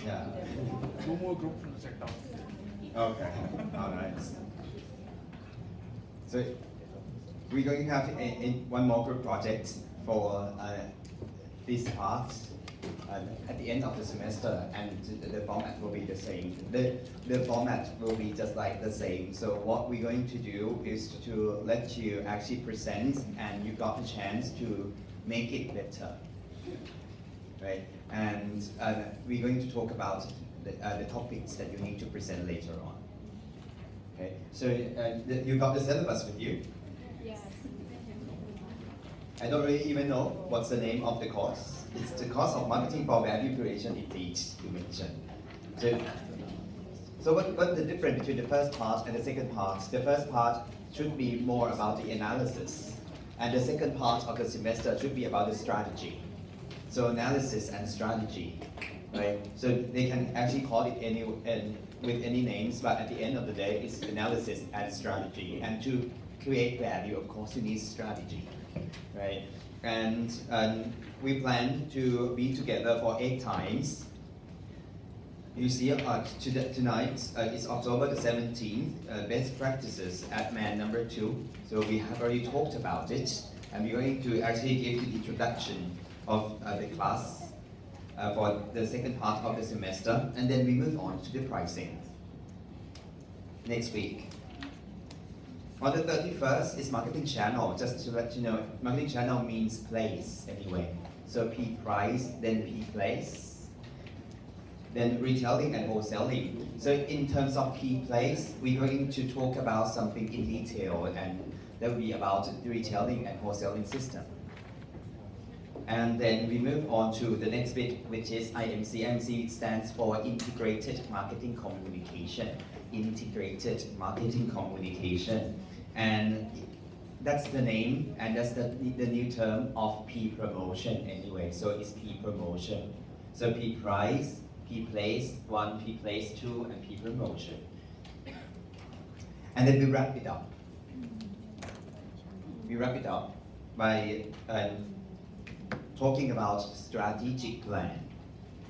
Yeah. No more group project. Okay. All right. So we're going to have one more group project for this part at the end of the semester, and the format will be the same. The format will be just like the same. So what we're going to do is to let you actually present, and you got the chance to make it better, right? And we're going to talk about the topics that you need to present later on. Okay, so you got the syllabus with you? Yes. I don't really even know what's the name of the course. It's the course of Marketing for Value Creation indeed, you mentioned. So what's the difference between the first part and the second part? The first part should be more about the analysis, and the second part of the semester should be about the strategy. So analysis and strategy, right? So they can actually call it with any names, but at the end of the day, it's analysis and strategy. And to create value, of course, you need strategy, right? And we plan to be together for 8 times. You see, tonight is October the 17th, best practices at man number 2. So we have already talked about it, and we're going to actually give the introduction of the class for the second part of the semester, and then we move on to the pricing next week. On the 31st is marketing channel. Just to let you know, marketing channel means place anyway. So P price, then P place, then retailing and wholesaling. So in terms of P place, we're going to talk about something in detail, and that will be about the retailing and wholesaling system. And then we move on to the next bit, which is IMC. IMC stands for Integrated Marketing Communication. Integrated Marketing Communication. And that's the name, and that's the new term of P promotion anyway. So it's P promotion. So P price, P place 1, P place 2, and P promotion. And then we wrap it up. We wrap it up by talking about strategic plan.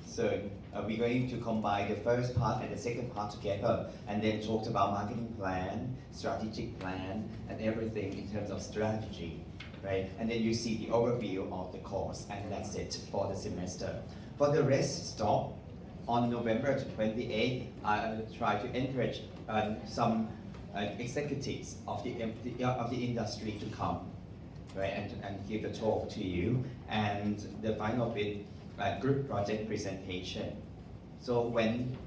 So we're going to combine the first part and the second part together, and then talk about marketing plan, strategic plan, and everything in terms of strategy, right? And then you see the overview of the course, and that's it for the semester. For the rest stop, on November 28th, I will try to encourage some executives of the industry to come, right, and give a talk to you. And the final bit, group project presentation. So when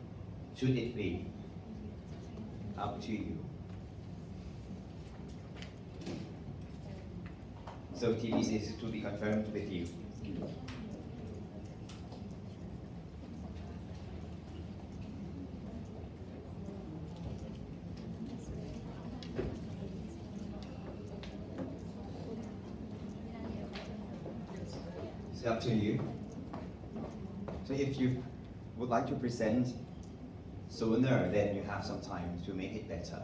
should it be? Up to you. So TBC is to be confirmed with you. It's up to you. So if you would like to present sooner, then you have some time to make it better.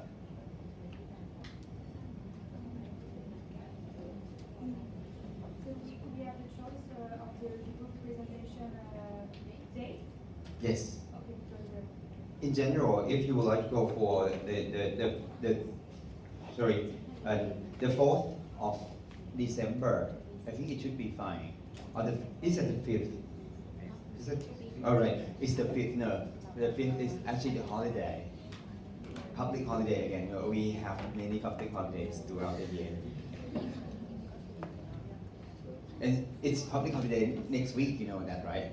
So we have the choice of the group presentation date? Yes. Okay, because In general, if you would like to go for the 4th of December, I think it should be fine. Or is it the 5th? Is it? All right, it's the 5th. No, the 5th is actually the holiday. Public holiday again. We have many public holidays throughout the year. And it's public holiday next week, you know that, right?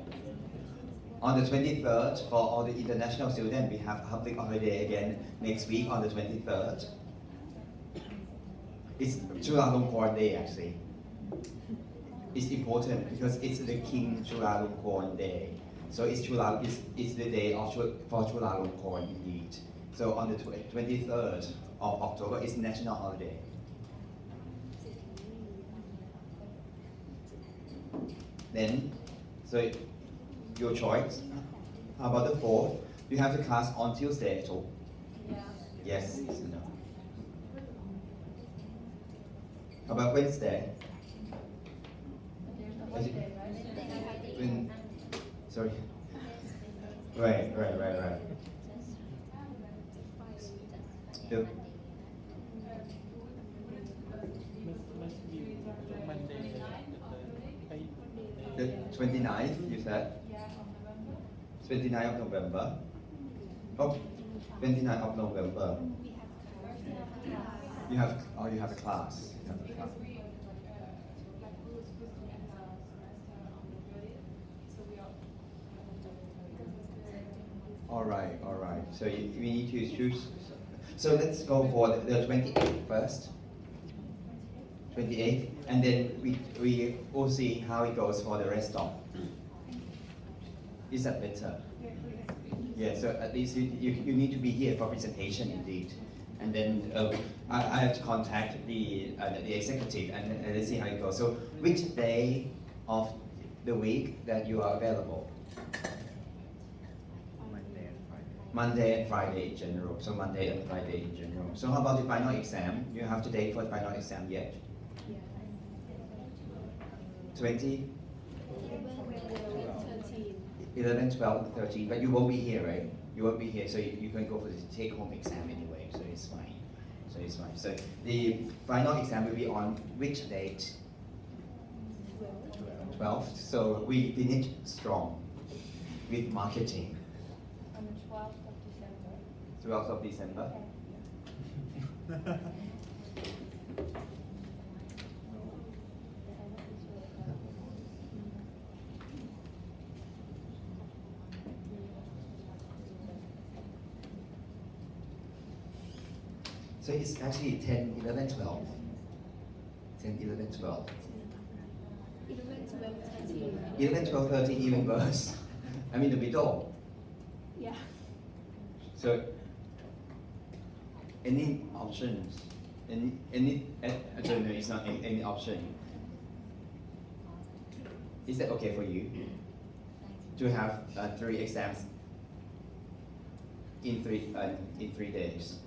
On the 23rd, for all the international students, we have public holiday again next week on the 23rd. It's Chulalongkorn Day actually. It's important because it's the King Chulalongkorn Day. So it's the day for Chulalongkorn indeed. So on the 23rd of October, it's national holiday. Then, so your choice. How about the 4th? You have the class on Tuesday at all? Yeah. Yes, it's enough. How about Wednesday? Sorry. Right. The, Must be Monday. the 29th, you said? 29th of November. Oh, 29th of November. You have a class. You have a class. All right. So we need to choose. So let's go for the 28th first. 28th, and then we will see how it goes for the rest of. Is that better? Yeah, so at least you need to be here for presentation indeed. And then I have to contact the executive and let's see how it goes. So which day of the week that you are available? Monday and Friday in general. So Monday and Friday in general. So how about the final exam? You have the date for the final exam yet? 20? 11, 12, 13, but you won't be here, right? You won't be here, so you can go for the take-home exam anyway, so it's fine. So the final exam will be on which date? 12th. So we finish strong with marketing. On the 12th of December. 12th of December. So it's actually 10, 11, 12. 10, 11, 12. 11, 12, 13 even worse. I'm in the middle. Yeah. So any options? I don't know, it's not any option. Is that okay for you? To have 3 exams in 3 days?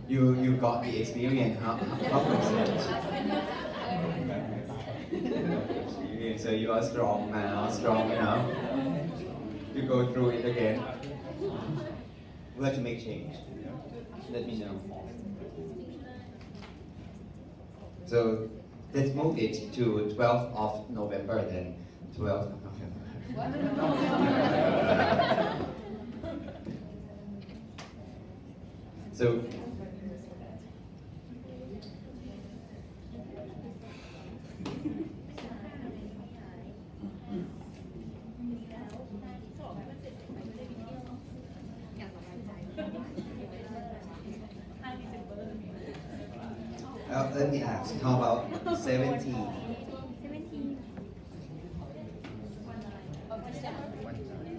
You got the experience. How was it? So you are strong now, strong enough to go through it again. Where to make change? Let me know. So let's move it to 12th of November then. 12th of November. So let me ask, how about 17?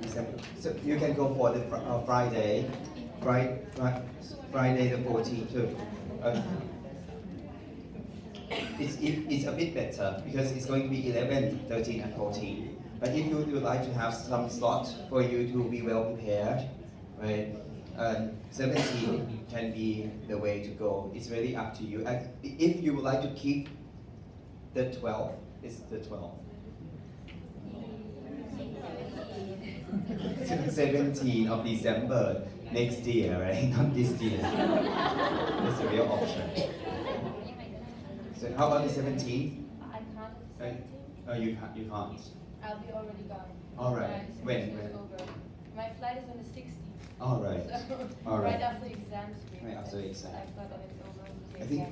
December. So you can go for the Friday the 14th too. It's a bit better because it's going to be 11, 13 and 14. But if you would like to have some slot for you to be well prepared, right? 17 can be the way to go. It's really up to you. And if you would like to keep the 12th, it's the 12th. 17th of December next year, right? Not this year. That's a real option. So how about the 17th? I can't. Right? Oh, you can't. I'll be already gone. All right. My When? semester is over. My flight is on the 16th. All right. So, All right. right after exams. Right after exam. I thought that it's over. I think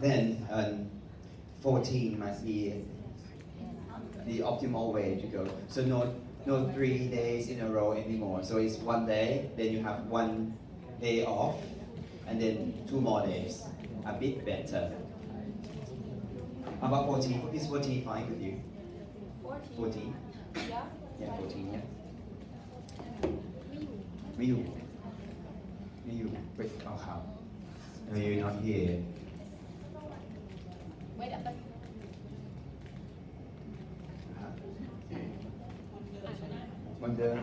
then 14 might be the optimal way to go. So no 3 days in a row anymore. So it's 1 day, then you have 1 day off, and then 2 more days. A bit better. How about 14? Is 14 fine with you? 14. 14? Yeah? Yeah, 14, yeah. Miyu. Wait, oh how? No, you're not here. Wait up. Wonder.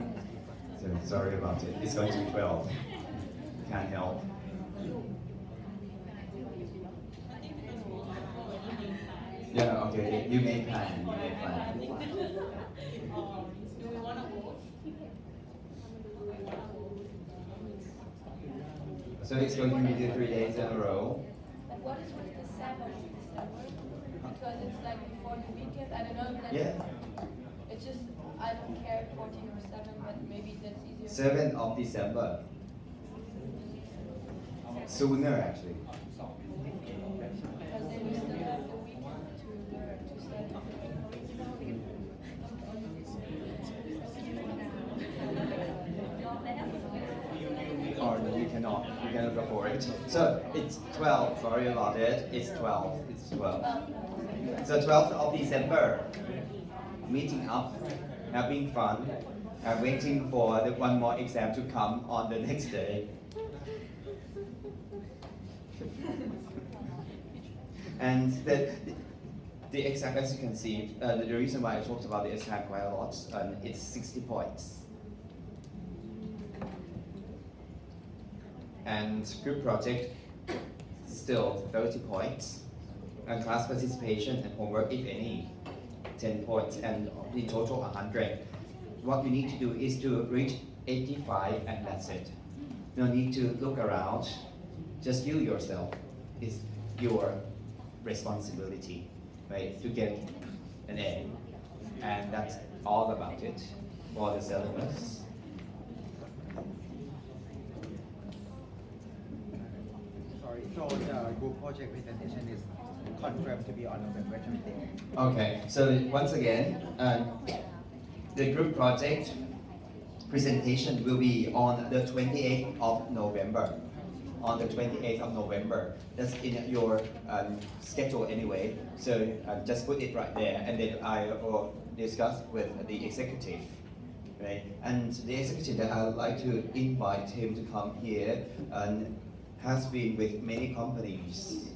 So sorry about it. It's going to be 12. Can't help. Yeah, okay. You may plan. So it's going to be 3 days in a row. But what is with the 7th of December? Because it's like before the weekend. I don't know if that's. Yeah. It's just, I don't care 14 or 7, but maybe that's easier. 7th of December. Sooner actually. Because then we still have the weekend to study. Or no, you cannot go for it. So it's 12, sorry about it. It's 12. It's 12. So 12th of December, meeting up, having fun, and waiting for the one more exam to come on the next day. And the exam, as you can see, the reason why I talked about the exam quite a lot, it's 60 points. And group project, still 30 points. And class participation and homework, if any, 10 points, and in total 100. What you need to do is to reach 85 and that's it. No need to look around, just you yourself. It's your responsibility, right, to get an A. And that's all about it for the syllabus. Sorry, so the group project presentation is confirmed to be on November 28th. Okay, so once again, the group project presentation will be on the 28th of November. On the 28th of November. That's in your schedule anyway, so just put it right there, and then I will discuss with the executive. Right? And the executive that I would like to invite him to come here has been with many companies,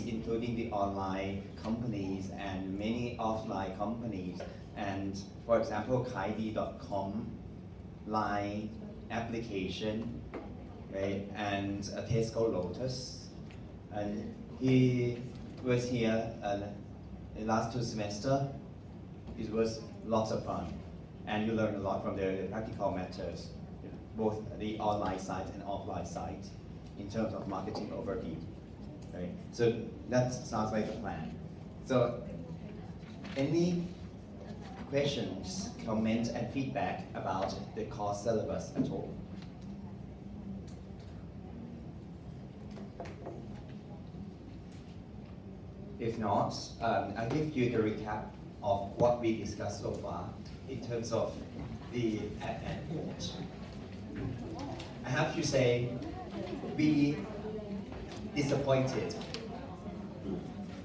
including the online companies and many offline companies. And for example, Kaidi.com, Line application, right? And Tesco Lotus. And he was here the last 2 semesters. It was lots of fun. And you learn a lot from the practical matters, both the online side and offline side, in terms of marketing overview. Right? So that sounds like a plan. So any questions, comments, and feedback about the course syllabus at all? If not, I'll give you the recap of what we discussed so far in terms of the advantage. I have to say, we disappointed.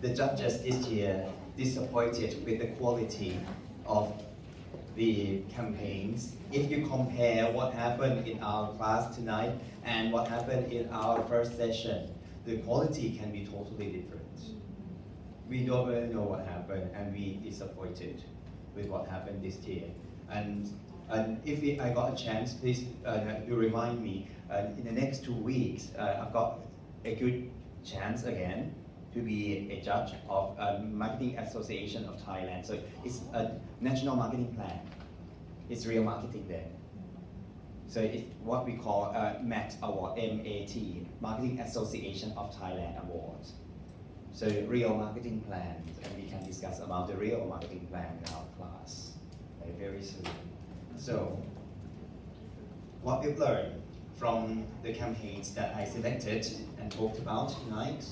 The judges this year disappointed with the quality of the campaigns. If you compare what happened in our class tonight and what happened in our first session, the quality can be totally different. We don't really know what happened, and we disappointed with what happened this year. And if I got a chance, please you remind me, in the next 2 weeks, I've got a good chance again to be a judge of Marketing Association of Thailand. So it's a national marketing plan. It's real marketing there. So it's what we call MAT Award, M-A-T, Marketing Association of Thailand Awards. So real marketing plan, and we can discuss about the real marketing plan in our class very soon. So what we've learned from the campaigns that I selected and talked about tonight.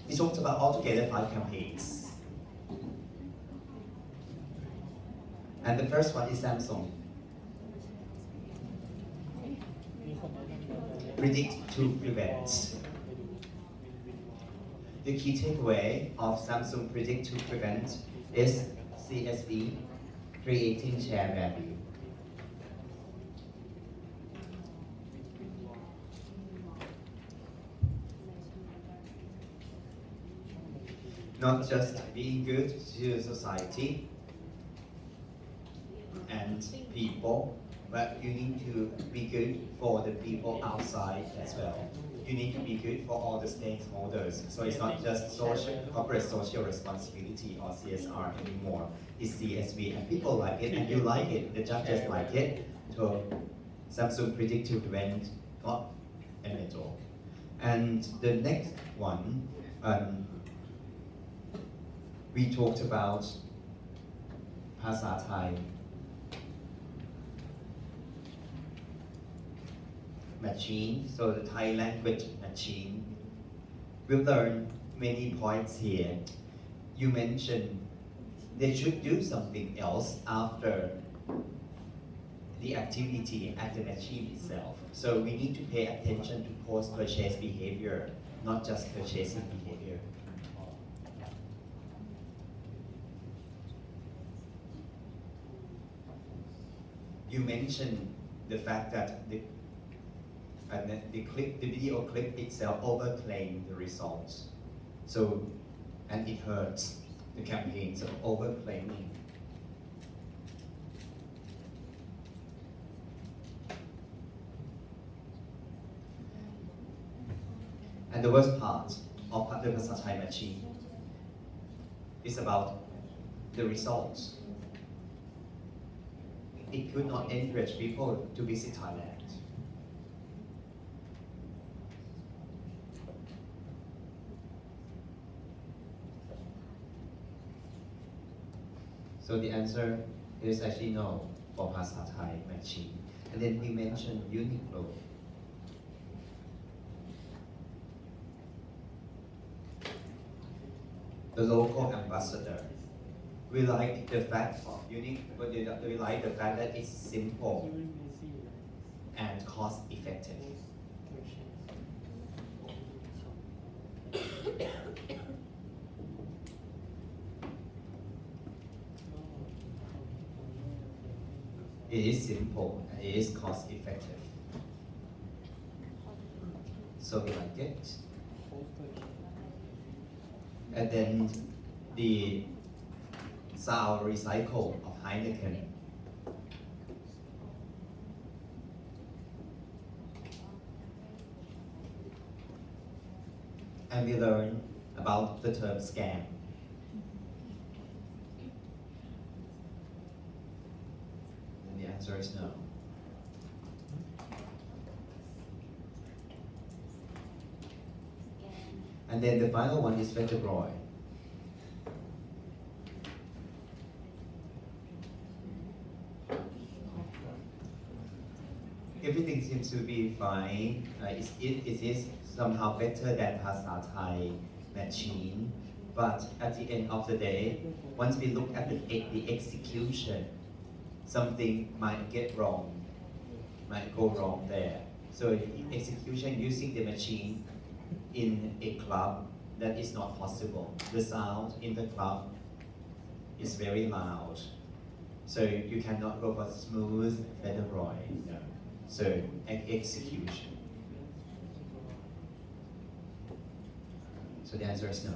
We talked about altogether 5 campaigns. And the first one is Samsung. Predict to prevent. The key takeaway of Samsung Predict to Prevent is CSV, creating share value. Not just being good to society and people, but you need to be good for the people outside as well. you need to be good for all the stakeholders. So it's not just corporate social responsibility or CSR anymore. It's CSV, and people like it, and you like it. The judges like it. So Samsung predictive event got a medal. And the next one, we talked about ภาษาไทย machine, so the Thai language machine. We'll learn many points here. You mentioned they should do something else after the activity at the machine itself. So we need to pay attention to post-purchase behavior, not just purchasing behavior. You mentioned the fact that the video clip itself overclaimed the results. So, and it hurts the campaigns of overclaiming. And the worst part of theภาษาไทย machine is about the results. It could not encourage people to visit Thailand. So the answer is actually no for ภาษาไทย machine. And then we mentioned Uniqlo. The local ambassador. We like the fact of Uniqlo, we like the fact that it's simple and cost effective. It is simple and it is cost effective. So we like it. And then the sound recycle of Heineken. And we learn about the term scam. And the answer is no. And then the final one is Vegetabroy. Everything seems to be fine. It is somehow better than ภาษาไทย machine. But at the end of the day, once we look at the execution, something might get wrong, might go wrong there. So execution using the machine in a club, that is not possible. The sound in the club is very loud. So you cannot go for smooth Vegetabroy. No. So execution. So the answer is no.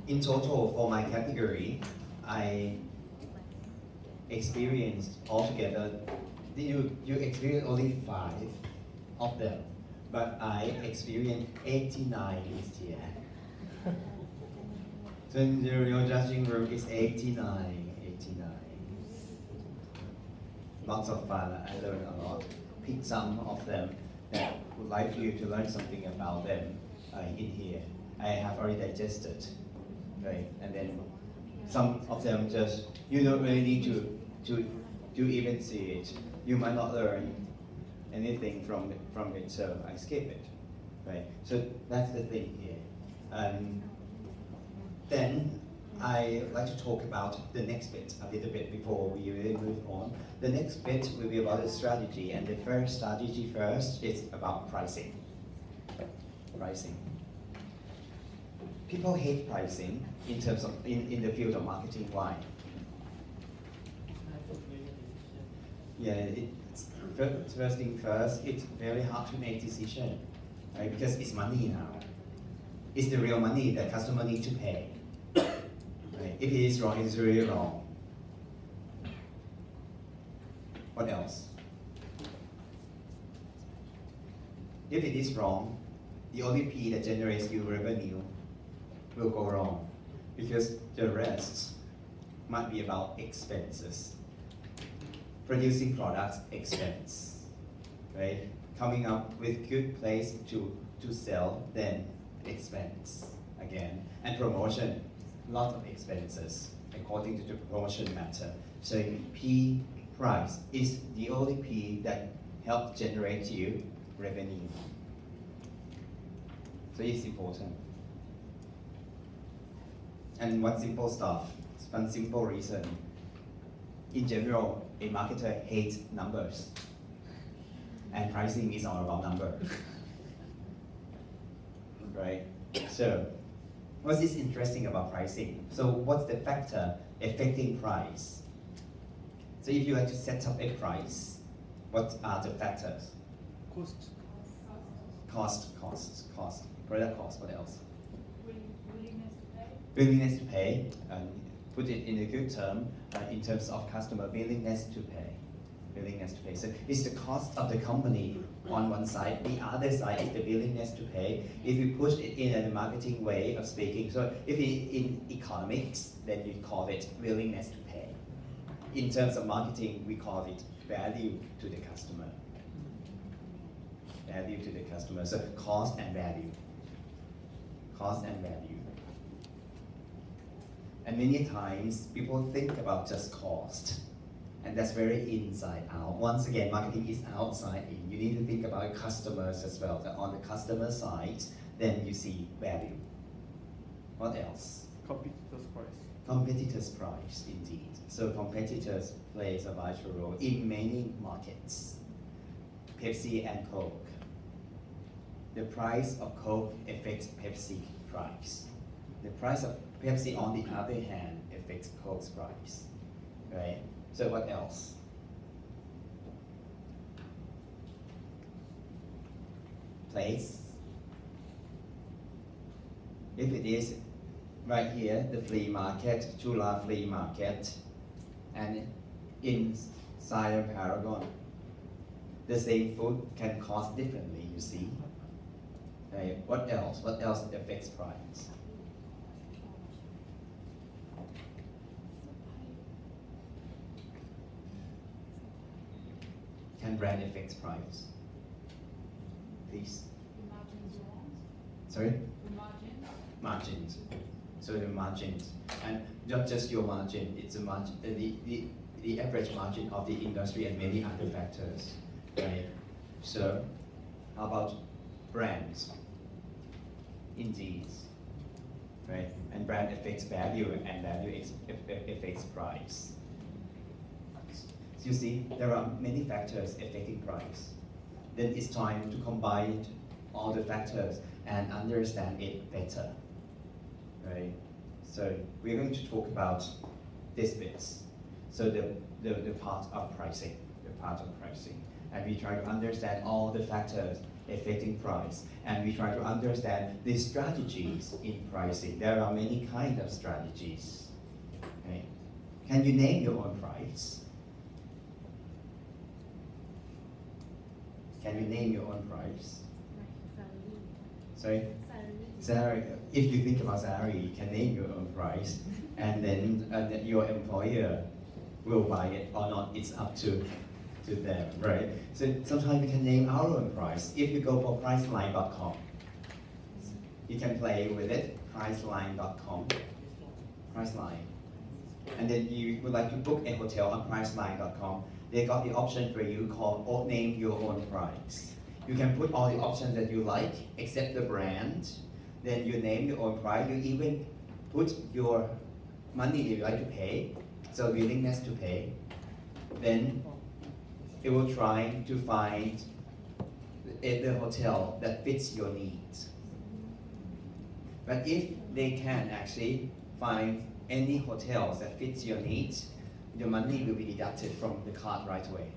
In total, for my category, I experienced altogether, you experienced only 5 of them, but I experienced 89 this year. So your judging room is 89. Lots of fun, I learned a lot. Pick some of them that would like you to learn something about them in here. I have already digested. Right, and then some of them just, you don't really need to even see it. You might not learn anything from it, so I skip it. Right, so that's the thing here. Then I like to talk about the next bit a little bit before we really move on. The next bit will be about the strategy, and the first strategy first is about pricing. Pricing. People hate pricing in terms of in the field of marketing. Why? Yeah, first thing first, it's very hard to make decision, right? Because it's money now. It's the real money that customer need to pay. If it is wrong, it's really wrong. What else? If it is wrong, the only P that generates you revenue will go wrong because the rest might be about expenses. Producing products, expense, right? Coming up with good place to sell, then expense again. And promotion, lot of expenses according to the promotion matter. So P price is the only P that helps generate you revenue. So it's important. And one simple stuff, one simple reason. In general, a marketer hates numbers. And pricing is all about number. Right? So, what is interesting about pricing? So what's the factor affecting price? So if you had to set up a price, what are the factors? Cost. Cost, product cost, what else? Willingness to pay. Willingness to pay, put it in a good term, in terms of customer willingness to pay. Willingness to pay. So it's the cost of the company on one side, the other side is the willingness to pay. If you push it in a marketing way of speaking, so if in economics, then you call it willingness to pay. In terms of marketing, we call it value to the customer. Value to the customer, so cost and value. Cost and value. And many times, people think about just cost. And that's very inside out. Once again, marketing is outside in. You need to think about customers as well. That on the customer side, then you see value. What else? Competitor's price. Competitors' price, indeed. So competitors plays a vital role in many markets. Pepsi and Coke. The price of Coke affects Pepsi price. The price of Pepsi, on the other hand, affects Coke's price. Right? So what else? Place. If it is right here, the flea market, Chula flea market, and inside of Paragon, the same food can cost differently, you see. Right? What else? What else affects price? Can brand affect price? Please. The margins you want. Sorry? The margins. Margins. So the margins, and not just your margin, it's a margin, the average margin of the industry and many other factors, right? So, how about brands? Indeed, right? And brand affects value, and value affects price. So you see, there are many factors affecting price. Then it's time to combine all the factors and understand it better. Right? So we're going to talk about this bits. So the part of pricing, and we try to understand all the factors affecting price, and we try to understand the strategies in pricing. There are many kinds of strategies. Okay? Can you name your own price? Can you name your own price? Sorry? Salary. If you think about salary, you can name your own price, and then your employer will buy it or not. It's up to them, right? So sometimes we can name our own price. If you go for Priceline.com, you can play with it. Priceline.com, Priceline, and then you would like to book a hotel on Priceline.com. They got the option for you called name your own price. You can put all the options that you like, except the brand. Then you name your own price. You even put your money you like to pay, so willingness to pay. Then it will try to find the hotel that fits your needs. But if they can actually find any hotels that fits your needs, your money will be deducted from the card right away.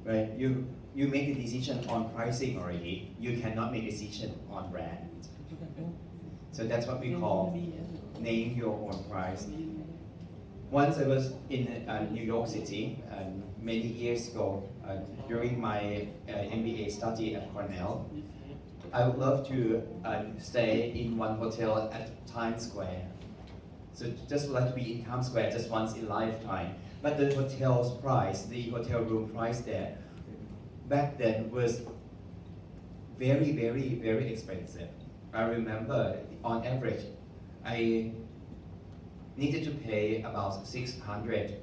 Right? You make the decision on pricing already. You cannot make a decision on brand. So that's what we call name your own price. Once I was in New York City many years ago during my MBA study at Cornell. I would love to stay in one hotel at Times Square. So just would like to be in Times Square just once in lifetime. But the hotel's price, the hotel room price there, back then was very, very, very expensive. I remember on average, I needed to pay about $600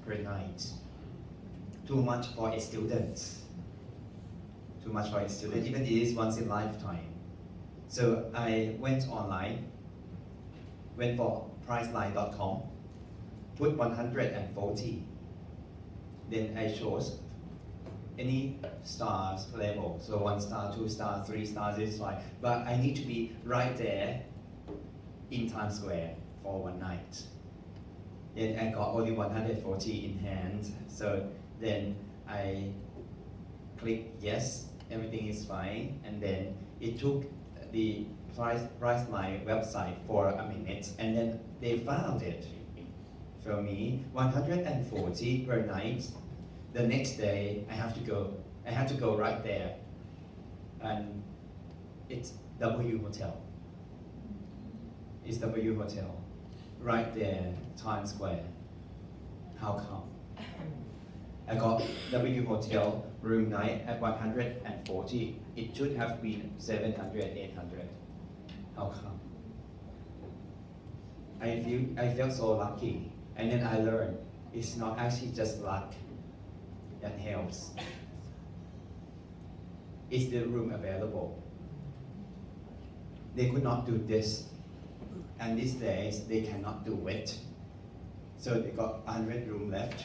per night. Too much for a student. Too much for a student, even it is once in lifetime. So I went online, went for priceline.com, put 140. Then I chose any stars level, so 1 star, 2 stars, 3 stars is fine. But I need to be right there in Times Square for one night. Then I got only 140 in hand, so then I click yes, everything is fine, and then it took the Priceline website for a minute, and then they found it for me, 140 per night. The next day I have to go right there, and it's W Hotel. It's W Hotel, right there, Times Square. How come? I got W Hotel room night at 140. It should have been 700, 800. How come? I felt so lucky, and then I learned it's not actually just luck that helps. It's the room available. They could not do this, and these days they cannot do it. So they got 100 room left.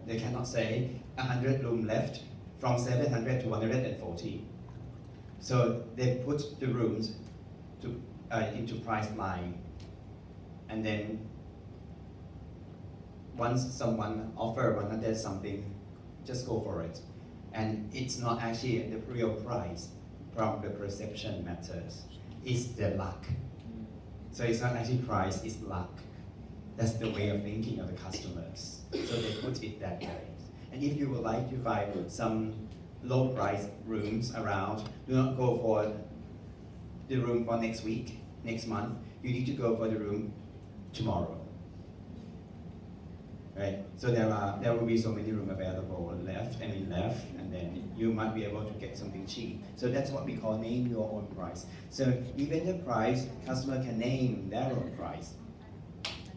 They cannot say 100 room left from 700 to 140. So they put the rooms into Priceline, and then once someone offer 100 something, just go for it. And it's not actually the real price, from the perception matters. It's the luck. So it's not actually price, it's luck. That's the way of thinking of the customers. So they put it that way. And if you would like to find some low price rooms around, do not go for the room for next week, next month. You need to go for the room tomorrow. Right? So there will be so many rooms available left, and then you might be able to get something cheap. So that's what we call name your own price. So even the price, customer can name their own price.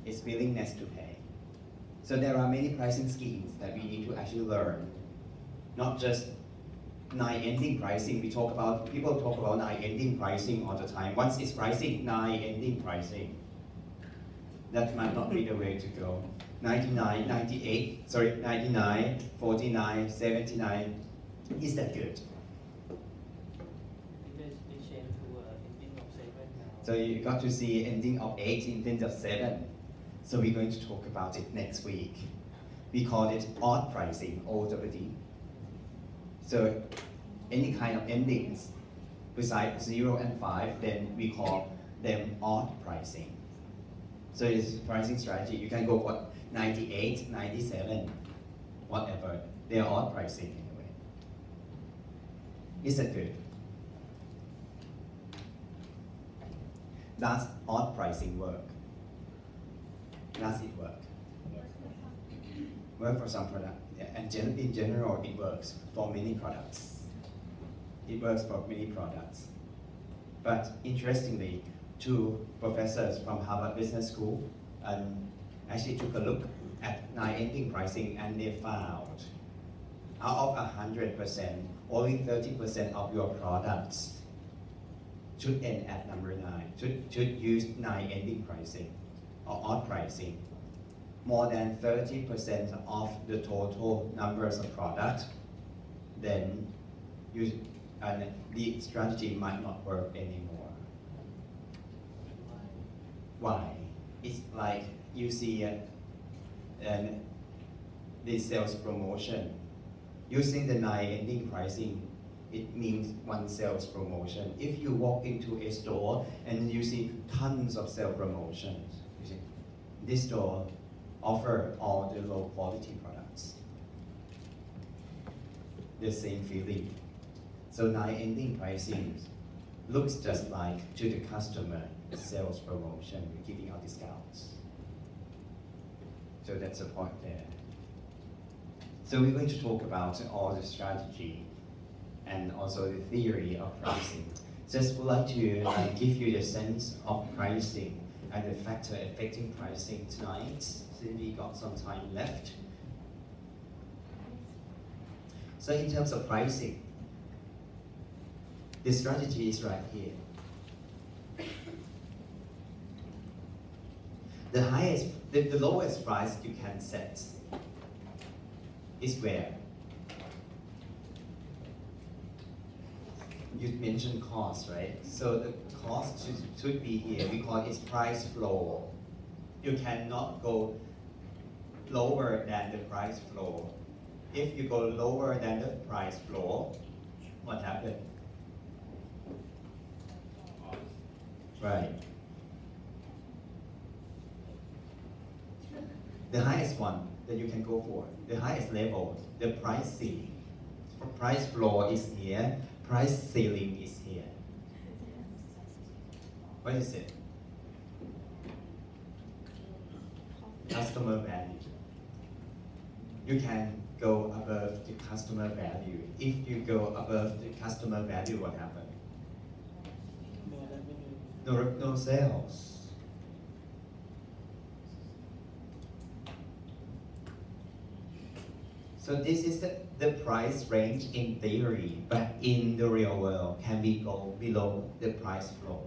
It's willingness to pay. So there are many pricing schemes that we need to actually learn. Not just night ending pricing. People talk about night ending pricing all the time. Once it's pricing, night ending pricing. That might not be the way to go. 99, 49, 79. Is that good? They change to ending of 7 now. So you got to see ending of 8 instead of 7. So we're going to talk about it next week. We call it odd pricing, OWD. So any kind of endings besides 0 and 5, then we call them odd pricing. So it's pricing strategy. You can go for 98, 97, whatever. They are odd pricing anyway. Is that good? Does odd pricing work? Does it work? Work for some product, yeah, and in general it works for many products. It works for many products. But interestingly, 2 professors from Harvard Business School actually took a look at night ending pricing, and they found out of 100%, only 30% of your products should end at number 9, should use night ending pricing or odd pricing. More than 30% of the total numbers of products, then the strategy might not work anymore. Why? It's like you see the sales promotion. Using the night ending pricing it means one sales promotion. If you walk into a store and you see tons of sales promotions, you see, this store offer all the low quality products. The same feeling. So now ending pricing looks just like to the customer sales promotion, we're giving out discounts. So that's the point there. So we're going to talk about all the strategy and also the theory of pricing. Just would like to give you the sense of pricing and the factor affecting pricing tonight, since we got some time left. So in terms of pricing, the strategy is right here. The lowest price you can set is where? You mentioned cost, right? So the cost should be here. We call it price floor. You cannot go lower than the price floor. If you go lower than the price floor, what happens? Right. The highest one that you can go for, the highest level, the price ceiling. Price floor is here, price ceiling is here. What is it? Customer value. You can go above the customer value. If you go above the customer value, what happens? No sales. So this is the price range in theory, but in the real world, can we go below the price floor?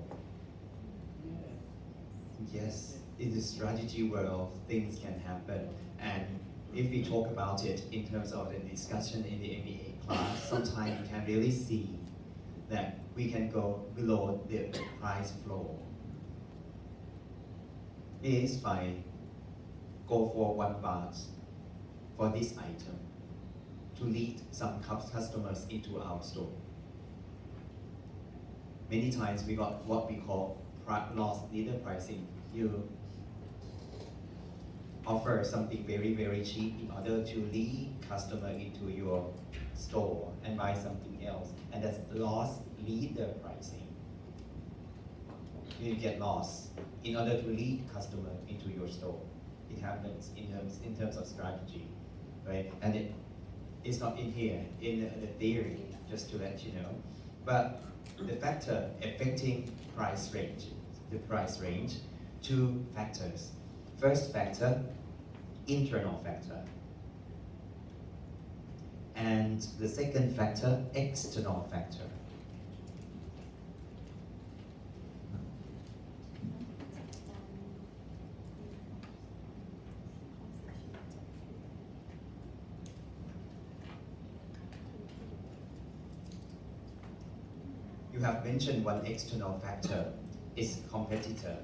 Yes, in the strategy world, things can happen. And if we talk about it in terms of the discussion in the MBA class, sometimes you can really see that we can go below the price floor. It is by go for 1 baht for this item to lead some customers into our store. Many times we got what we call loss leader pricing. You offer something very, very cheap in order to lead customer into your store and buy something else, and that's loss leader pricing. You get lost in order to lead customer into your store. It happens in terms of strategy, right? And it's not in here, in the theory, just to let you know. But the factor affecting price range, the price range, 2 factors. First factor, internal factor. And the second factor, external factor. You have mentioned one external factor is competitor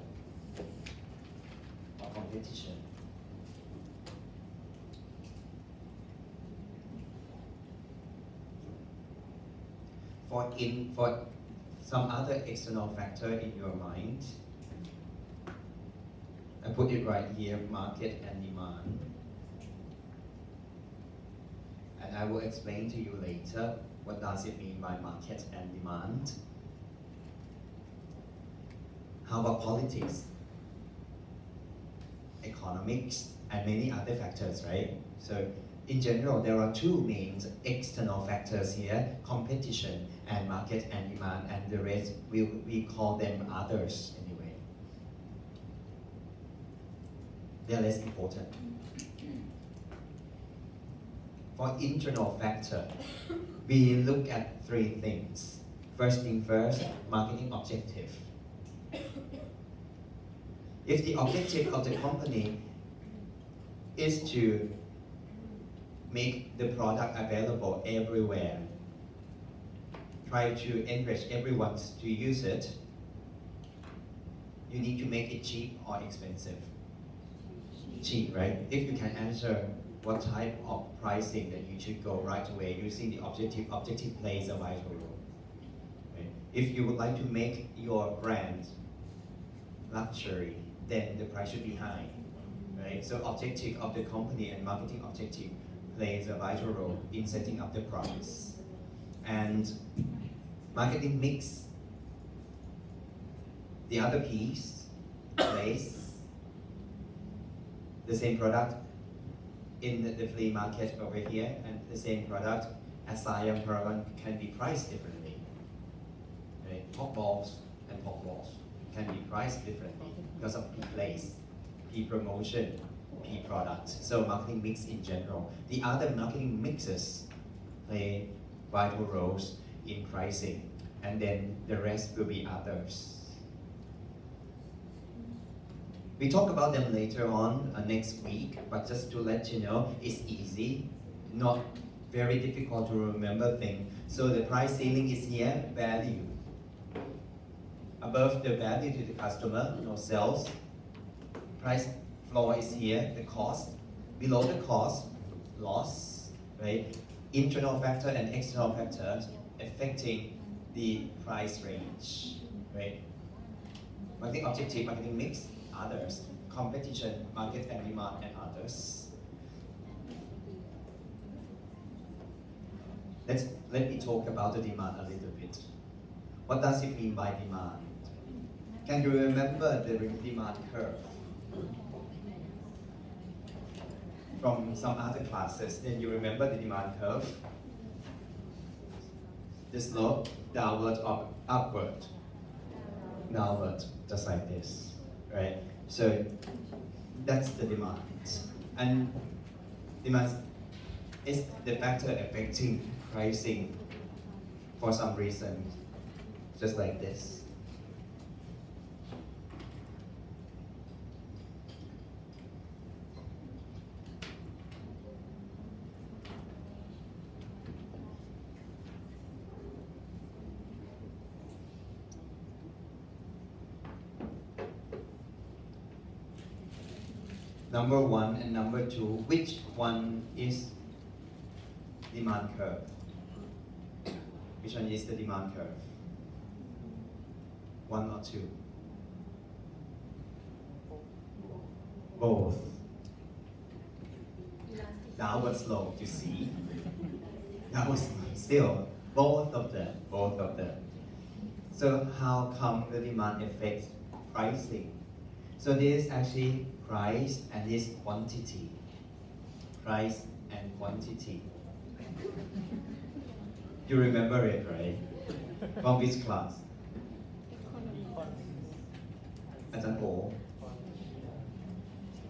or competition. For some other external factor in your mind, I put it right here, market and demand. And I will explain to you later what does it mean by market and demand. How about politics, economics, and many other factors, right? So in general, there are 2 main external factors here, competition and market and demand, and the rest, we call them others anyway. They're less important. For internal factor, we look at 3 things. First thing first, marketing objective. If the objective of the company is to make the product available everywhere, try to encourage everyone to use it, you need to make it cheap or expensive. Cheap, right? If you can answer what type of pricing that you should go right away using the objective. Objective plays a vital role. Right? If you would like to make your brand luxury, then the price should be high. Right? So objective of the company and marketing objective plays a vital role in setting up the price. And marketing mix, the other piece, plays the same product in the flea market over here, and the same product at Siam Paragon can be priced differently. Right? Pork balls and pork balls can be priced differently because of place, promotion, product. So marketing mix in general. The other marketing mixes play vital roles in pricing, and then the rest will be others. We talk about them later on next week, but just to let you know, it's easy, not very difficult to remember thing. So the price ceiling is here, value. Above the value to the customer, no sales. Price floor is here, the cost. Below the cost, loss, right? Internal factor and external factors affecting the price range, right? Marketing objective, marketing mix, others. Competition, market and demand, and others. Let me talk about the demand a little bit. What does it mean by demand? Can you remember the demand curve from some other classes? Then you remember the demand curve? The slope downward or upward? Downward, just like this, right? So that's the demand. And demand is the factor affecting pricing for some reason, just like this. Number 1 and number 2, which one is demand curve? Which one is the demand curve? 1 or 2? Both. Downward slope, you see? Downward slope, still, both of them. So how come the demand affects pricing? So this is actually price and this quantity. Price and quantity. You remember it, right? From which class? Ajahn O.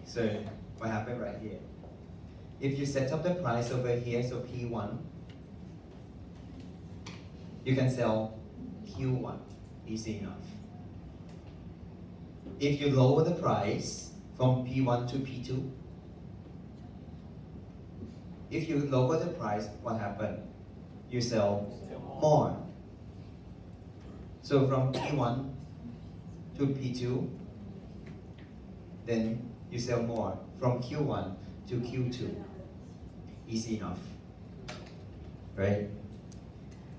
So what happened right here? If you set up the price over here, so P1, you can sell Q1, easy enough. If you lower the price from P1 to P2, if you lower the price, what happened? You sell more. So from P1 to P2, then you sell more. From Q1 to Q2, easy enough, right?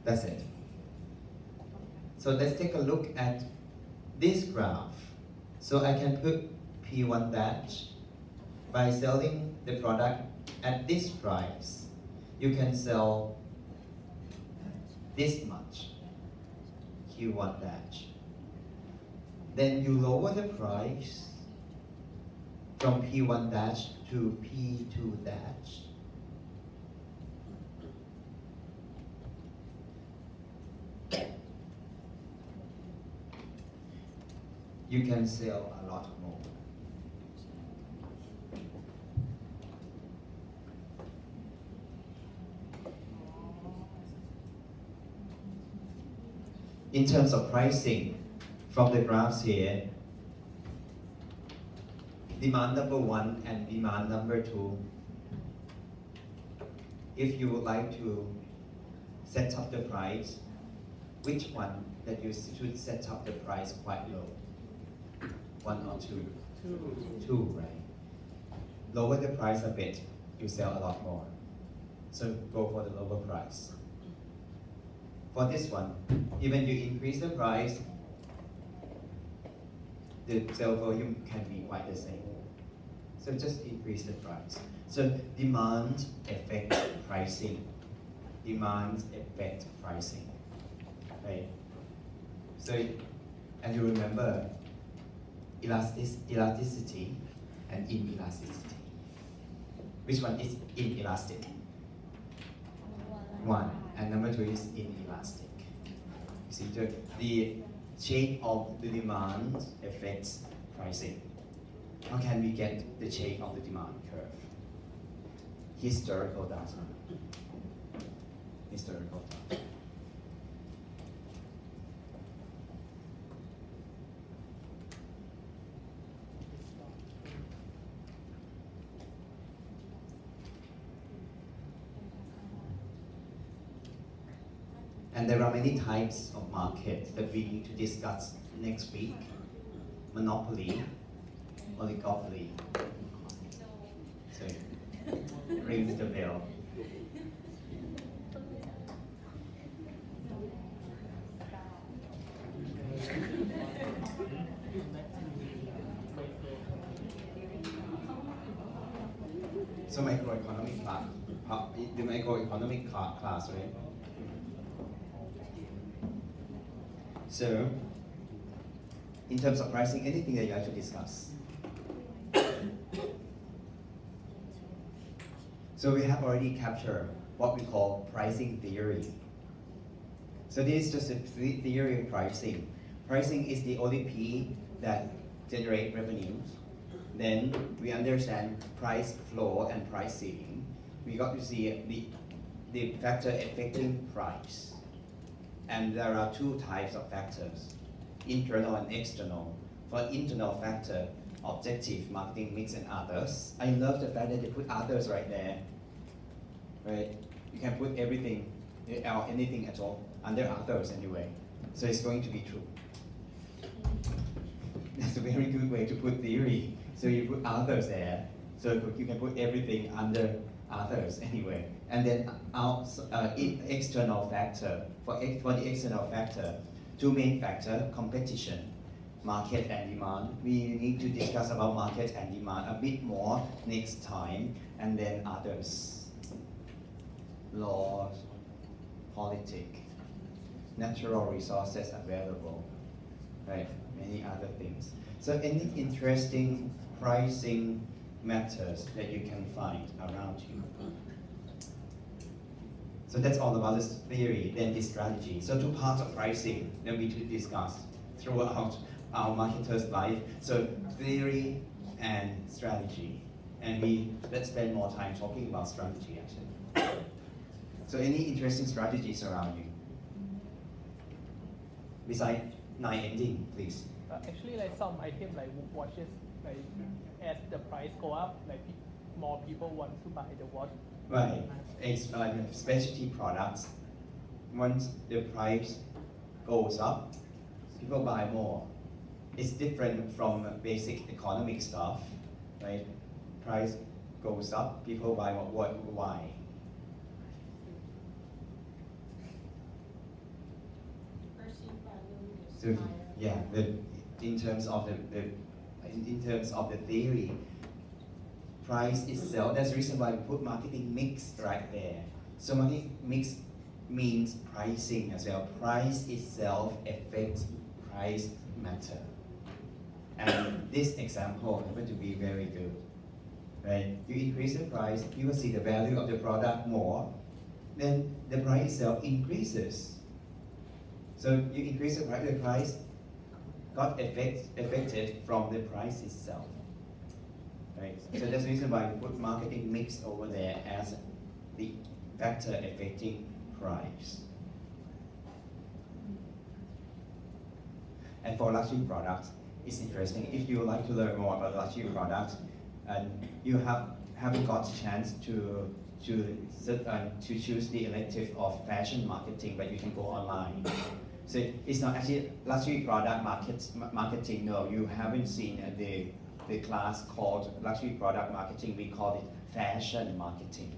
That's it. So let's take a look at this graph. So I can put P1 dash by selling the product at this price. You can sell this much, Q1 dash. Then you lower the price from P1 dash to P2 dash. You can sell a lot more. In terms of pricing, from the graphs here, demand number 1 and demand number 2, if you would like to set up the price, which one that you should set up the price quite low? 1 or 2? 2, right? Lower the price a bit you sell a lot more. So go for the lower price. For this one, even you increase the price, the sale volume can be quite the same. So just increase the price. So demand affects pricing. Demand affects pricing, right? So, and you remember elasticity and inelasticity. Which one is inelastic? One. And number two is inelastic. You see, the shape of the demand affects pricing. How can we get the shape of the demand curve? Historical data. Historical data. And there are many types of markets that we need to discuss next week. Monopoly, oligopoly. So, rings the bell. So microeconomic class, the microeconomic class, right? So, in terms of pricing, anything that you like to discuss? So we have already captured what we call pricing theory. So this is just a theory of pricing. Pricing is the ODP that generate revenues. Then we understand price floor and price ceiling. We got to see the factor affecting price. And there are two types of factors, internal and external. For internal factor, objective, marketing mix, and others. I love the fact that they put others right there. Right? You can put everything or anything at all under others anyway. So it's going to be true. That's a very good way to put theory. So you put others there, so you can put everything under others anyway. And then external factor. For the external factor, two main factors, competition, market and demand. We need to discuss about market and demand a bit more next time. And then others, laws, politics, natural resources available, right? Many other things. So any interesting pricing matters that you can find around you. So that's all about this theory, then this strategy. So two parts of pricing that we discuss throughout our marketer's life. So theory and strategy. And let's spend more time talking about strategy actually. So any interesting strategies around you? Besides 9 ending, please. Actually, like some items like watches, like as the price go up, like more people want to buy the watch. Right. Specialty products, once the price goes up, people buy more. It's different from basic economic stuff, right? Price goes up, people buy more. Why? So, yeah, in terms of the theory, price itself, that's the reason why we put marketing mix right there. So marketing mix means pricing as well. Price itself affects price matter. And this example is going to be very good. Right? You increase the price, you will see the value of the product more, then the price itself increases. So you increase the price got affected from the price itself. Right? So that's the reason why we put marketing mix over there as the factor affecting price. And for luxury products, it's interesting. If you would like to learn more about luxury products, and you haven't got a chance to choose the elective of fashion marketing, but you can go online. So it's not actually luxury product marketing. No, you haven't seen the class called luxury product marketing. We call it fashion marketing.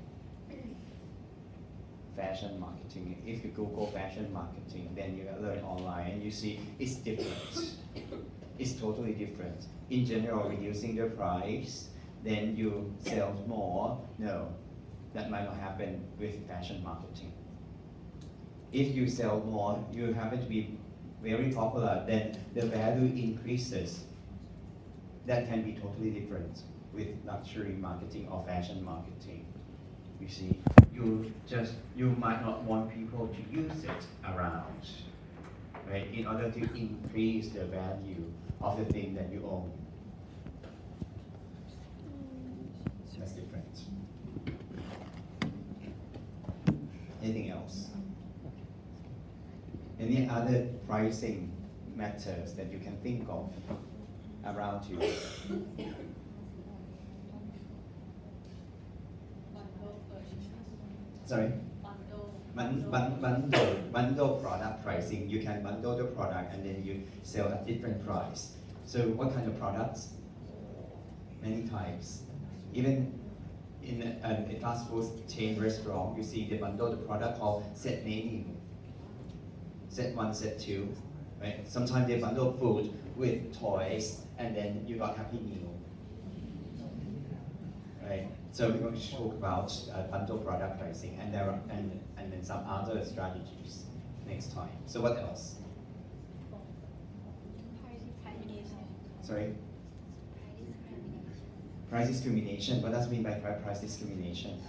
Fashion marketing. If you Google fashion marketing, then you learn online and you see it's different. It's totally different. In general, reducing the price, then you sell more. No, that might not happen with fashion marketing. If you sell more, you happen to be very popular, then the value increases. That can be totally different with luxury marketing or fashion marketing. You see, you might not want people to use it around, right? In order to increase the value of the thing that you own. That's different. Anything else? Any other pricing methods that you can think of around you? Sorry? Bundle product pricing. You can bundle the product and then you sell at different price. So what kind of products? Many types. Even in a fast food chain restaurant, you see they bundle the product called set menu. Set 1, set 2. Right? Sometimes they bundle food with toys and then you got Happy Meal. Right? So we're going to talk about bundle product pricing and then some other strategies next time. So what else? Sorry? Price discrimination. What does it mean by price discrimination?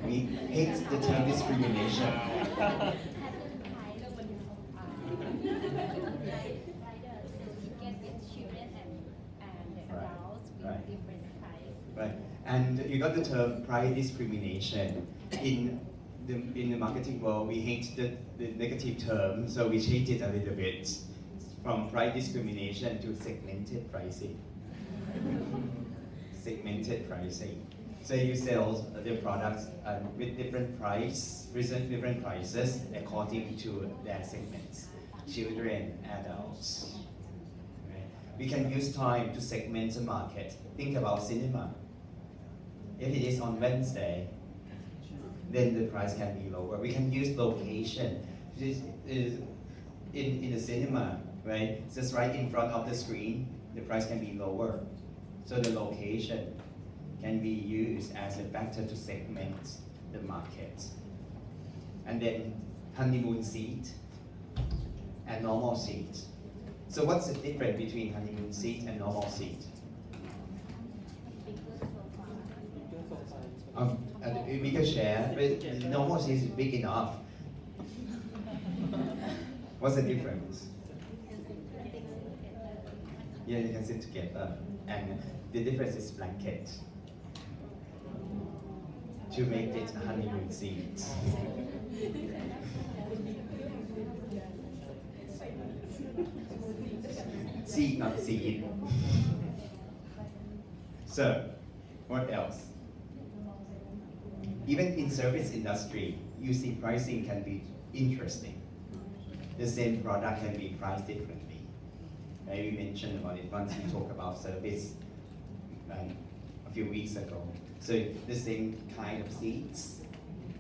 We hate the term discrimination. Right, and you got the term price discrimination. In the marketing world, we hate the negative term, so we changed it a little bit from price discrimination to segmented pricing. Segmented pricing. So you sell the products with different prices according to their segments. Children, adults. Right? We can use time to segment the market. Think about cinema. If it is on Wednesday, then the price can be lower. We can use location. This is in the cinema, right? Just right in front of the screen, the price can be lower. So the location can be used as a factor to segment the market. And then honeymoon seat and normal seat. So what's the difference between honeymoon seat and normal seat? A bigger chair, but the normal seat is big enough. What's the difference? Yeah, you can sit together. And the difference is blanket. To make it a honeymoon seat. Seat, not seat. So, what else? Even in service industry, you see pricing can be interesting. The same product can be priced differently. We mentioned about it once we talked about service a few weeks ago. So the same kind of seats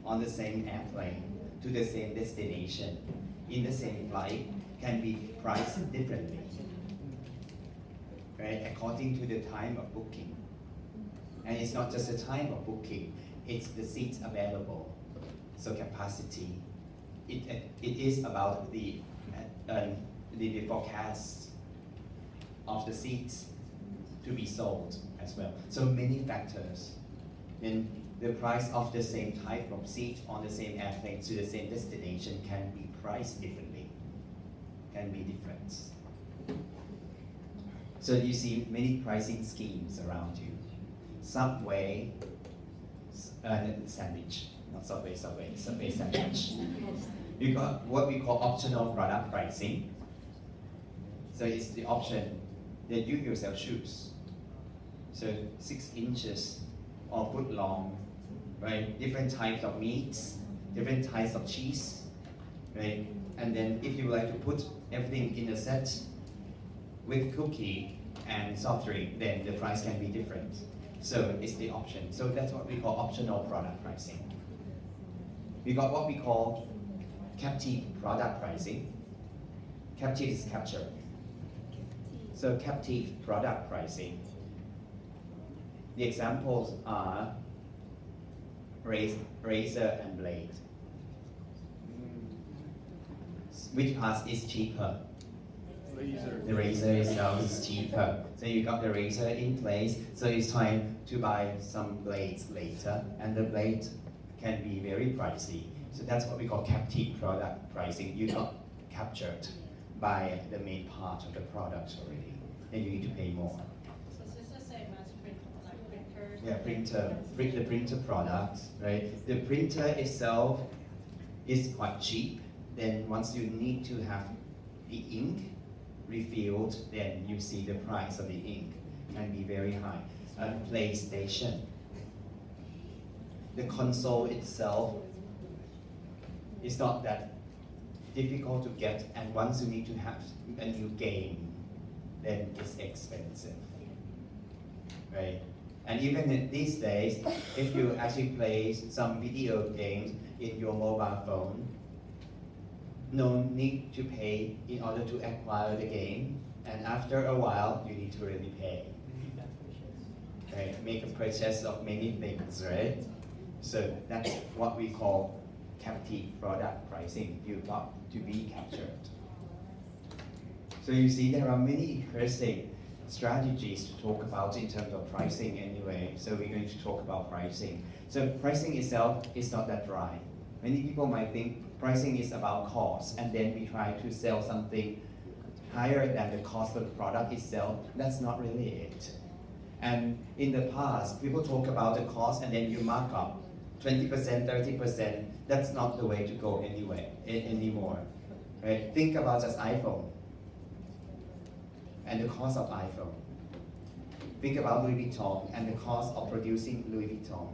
on the same airplane to the same destination in the same flight can be priced differently, right? According to the time of booking. And it's not just the time of booking, it's the seats available. So capacity. It is about the forecast of the seats to be sold as well. So many factors. Then the price of the same type of seat on the same airplane to the same destination can be priced differently, can be different. So you see many pricing schemes around you. Subway, sandwich, not Subway sandwich. We got what we call optional product pricing. So it's the option that you yourself choose. So 6 inches or foot long, right? Different types of meats, different types of cheese, right? And then if you would like to put everything in a set with cookie and soft drink, then the price can be different. So it's the option. So that's what we call optional product pricing. We got what we call captive product pricing. Captive is capture. So captive product pricing. The examples are razor and blade. Which part is cheaper? Laser. The razor itself is cheaper. So you got the razor in place, so it's time to buy some blades later, and the blade can be very pricey. So that's what we call captive product pricing. You got captured by the main part of the product already, and you need to pay more. So this is the same as printers? Yeah, the printer products, right? The printer itself is quite cheap. Then once you need to have the ink refilled, then you see the price of the ink can be very high. A PlayStation, the console itself is not that difficult to get, and once you need to have a new game, then it's expensive, right? And even these days, if you actually play some video games in your mobile phone, no need to pay in order to acquire the game, and after a while, you need to really pay. Right? Make a purchase of many things, right? So that's what we call captive product pricing. You got to be captured. So you see, there are many interesting strategies to talk about in terms of pricing anyway. So we're going to talk about pricing. So pricing itself is not that dry. Many people might think pricing is about cost, and then we try to sell something higher than the cost of the product itself. That's not really it. And in the past, people talk about the cost and then you mark up 20%, 30%. That's not the way to go anymore. Right? Think about just iPhone and the cost of iPhone. Think about Louis Vuitton and the cost of producing Louis Vuitton.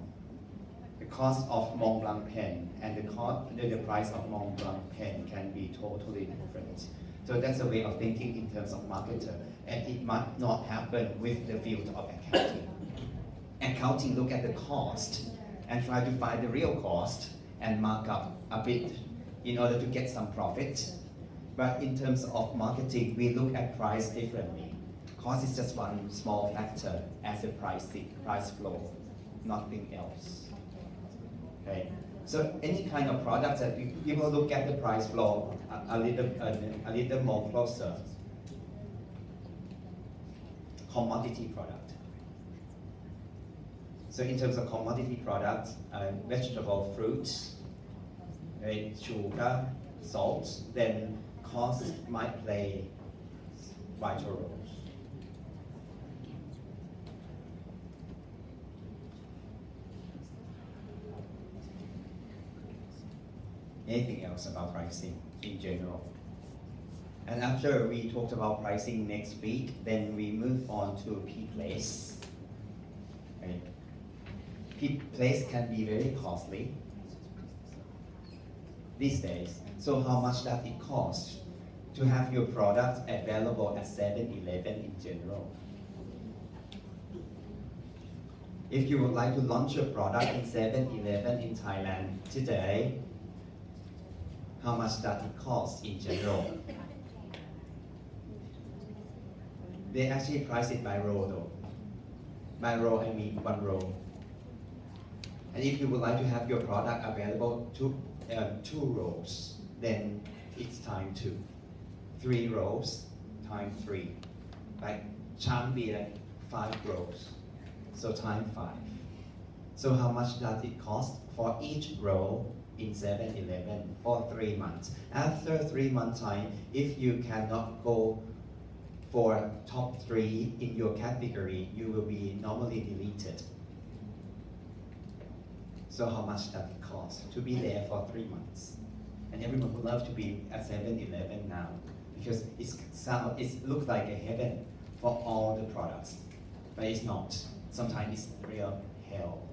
The cost of Mont Blanc pen and the price of Mont Blanc pen can be totally different. So that's a way of thinking in terms of marketer, and it might not happen with the field of accounting. Accounting look at the cost and try to find the real cost and mark up a bit in order to get some profit. But in terms of marketing, we look at price differently. Cost is just one small factor as a price flow, nothing else. Okay. So any kind of product that people look at the price flow a little more closer. Commodity product. So in terms of commodity products, vegetable, fruits, right, sugar, salt, then cost might play vital roles. Anything else about pricing in general? And after we talked about pricing next week, then we move on to P-place. Right? P-place can be very costly these days. So how much does it cost to have your product available at 7-Eleven in general? If you would like to launch your product in 7-Eleven in Thailand today, how much does it cost in general? They actually price it by row though. By row, I mean 1 row. And if you would like to have your product available to 2 rows, then it's time 2. 3 rows, time 3. Like Chang beer, 5 rows, so time 5. So how much does it cost for each row in 7-Eleven for 3 months? After 3 months time, if you cannot go for top 3 in your category, you will be normally deleted. So how much does it cost to be there for 3 months? And everyone would love to be at 7-Eleven now because it looks like a heaven for all the products, but it's not. Sometimes it's real hell.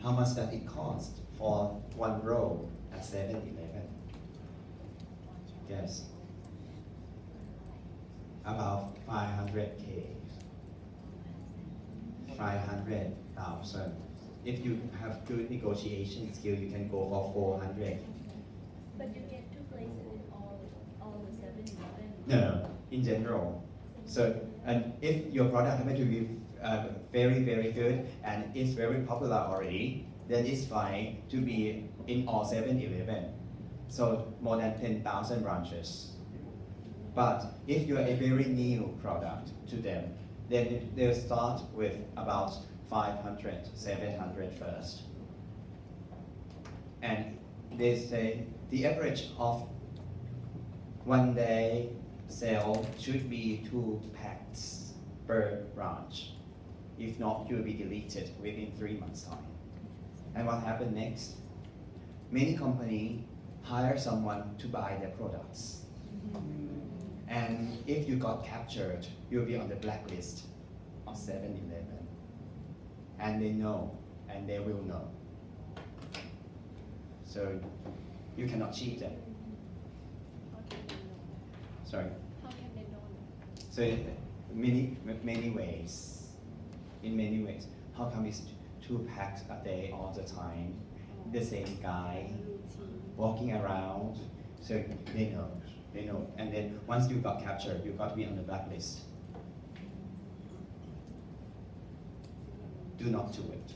How much does it cost for 1 row at 7-Eleven? Yes. About 500K. try 100,000. If you have good negotiation skill, you can go for 400. But you get two places in all the 7-Eleven. No, in general. So, and if your product happen to be very, very good and it's very popular already, then it's fine to be in all 7-Eleven. So more than 10,000 branches. But if you're a very new product to them, then they'll start with about 500, 700 first. And they say the average of one day sale should be 2 packs per branch. If not, you'll be deleted within 3 months' time. And what happened next? Many companies hire someone to buy their products. And if you got captured, you'll be on the blacklist of 7-Eleven. And they know, and they will know. So you cannot cheat them. Sorry. How can they know? So many ways. In many ways. How come it's 2 packs a day all the time? The same guy walking around. So they know. And then once you got captured, you got to be on the blacklist. Do not do it.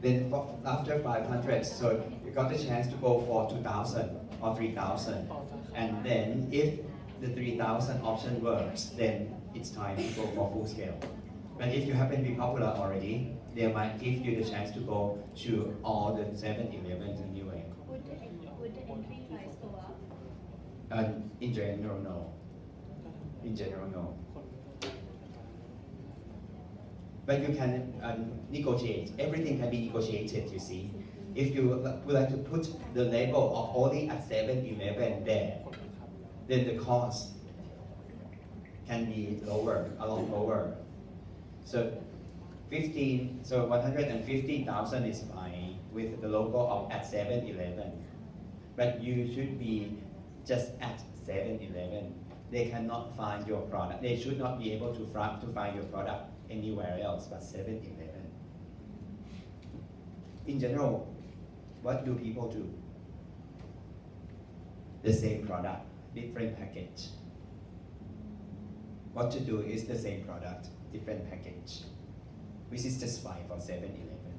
Then after 500, so you got the chance to go for 2,000 or 3,000. And then if the 3,000 option works, then it's time to go for full scale. But if you happen to be popular already, they might give you the chance to go to all the 7-Elevens anyway. Would the entry price go up? In general, no. In general, no. But you can negotiate. Everything can be negotiated, you see. If you would like to put the label of only at 7-Eleven there, then the cost can be lower, a lot lower. So 115,000 is fine with the logo of at 7-Eleven. But you should be just at 7-Eleven. They cannot find your product. They should not be able to find your product anywhere else but 7-Eleven. In general, what do people do? The same product, different package. What to do is the same product, different package, which is just fine for 7-Eleven.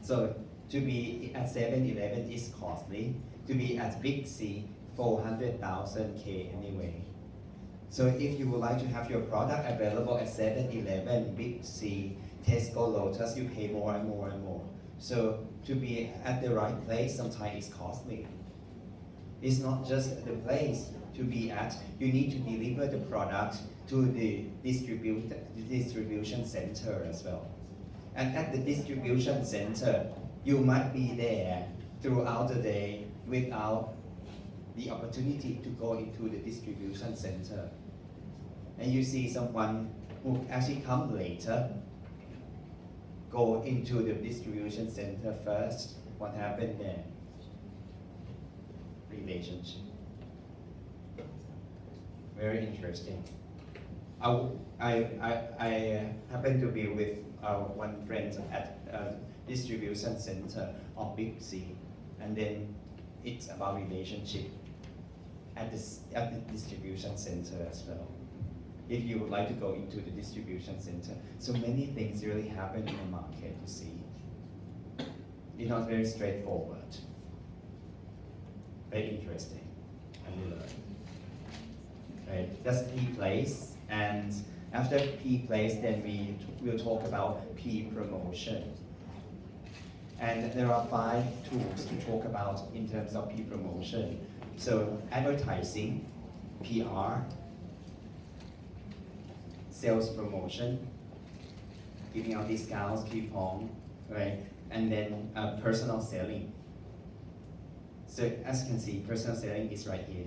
So to be at 7-Eleven is costly. To be at Big C, 400,000 K anyway. So if you would like to have your product available at 7-Eleven, Big C, Tesco, Lotus, you pay more and more and more. So to be at the right place, sometimes it's costly. It's not just the place to be at, you need to deliver the product to the distribution center as well. And at the distribution center, you might be there throughout the day without the opportunity to go into the distribution center. And you see someone who actually come later, go into the distribution center first. What happened there? Relationship. Very interesting. I happen to be with one friend at a distribution center of Big C, and then it's about relationship at the distribution center as well. If you would like to go into the distribution center, so many things really happen in the market, you see. It's not very straightforward. Very interesting, and you learn. Right, that's P place, and after P place, then we will talk about P promotion. And there are 5 tools to talk about in terms of P promotion. So advertising, PR, sales promotion, giving out discounts, coupon, right? And then personal selling. So as you can see, personal selling is right here,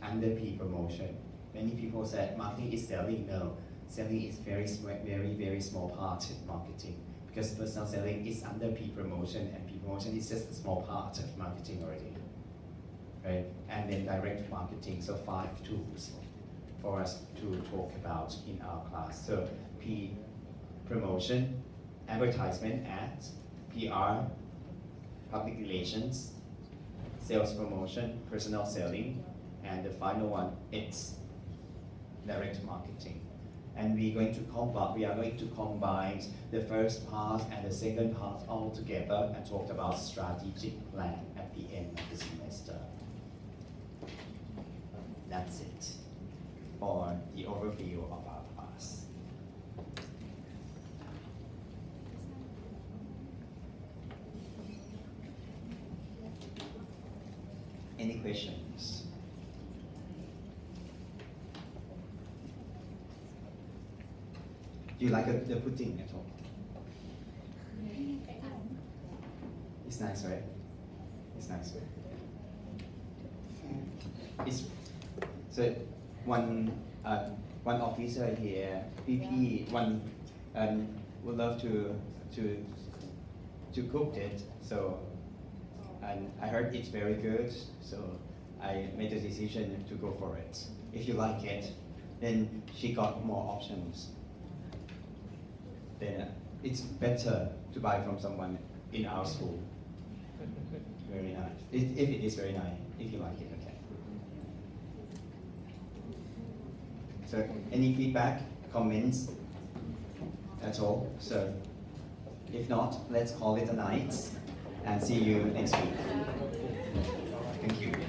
under P promotion. Many people said marketing is selling. No, selling is very small part of marketing, because personal selling is under P promotion, and P promotion is just a small part of marketing already. right? And then direct marketing, so 5 tools for us to talk about in our class. So P, promotion, advertisement, ads, PR, public relations, sales promotion, personal selling, and the final one, it's direct marketing. And we are going to combine the first part and the second part all together and talk about strategic plan at the end of the semester. That's it for the overview of our class. Any questions? Do you like the pudding at all? It's nice, right? It's nice, right? It's, so one officer here, PP, would love to cook it. So, and I heard it's very good. So I made the decision to go for it. If you like it, then she got more options. Then it's better to buy from someone in our school. Very nice. If it is very nice, if you like it, okay. So any feedback, comments? That's all. So if not, let's call it a night and see you next week. Thank you.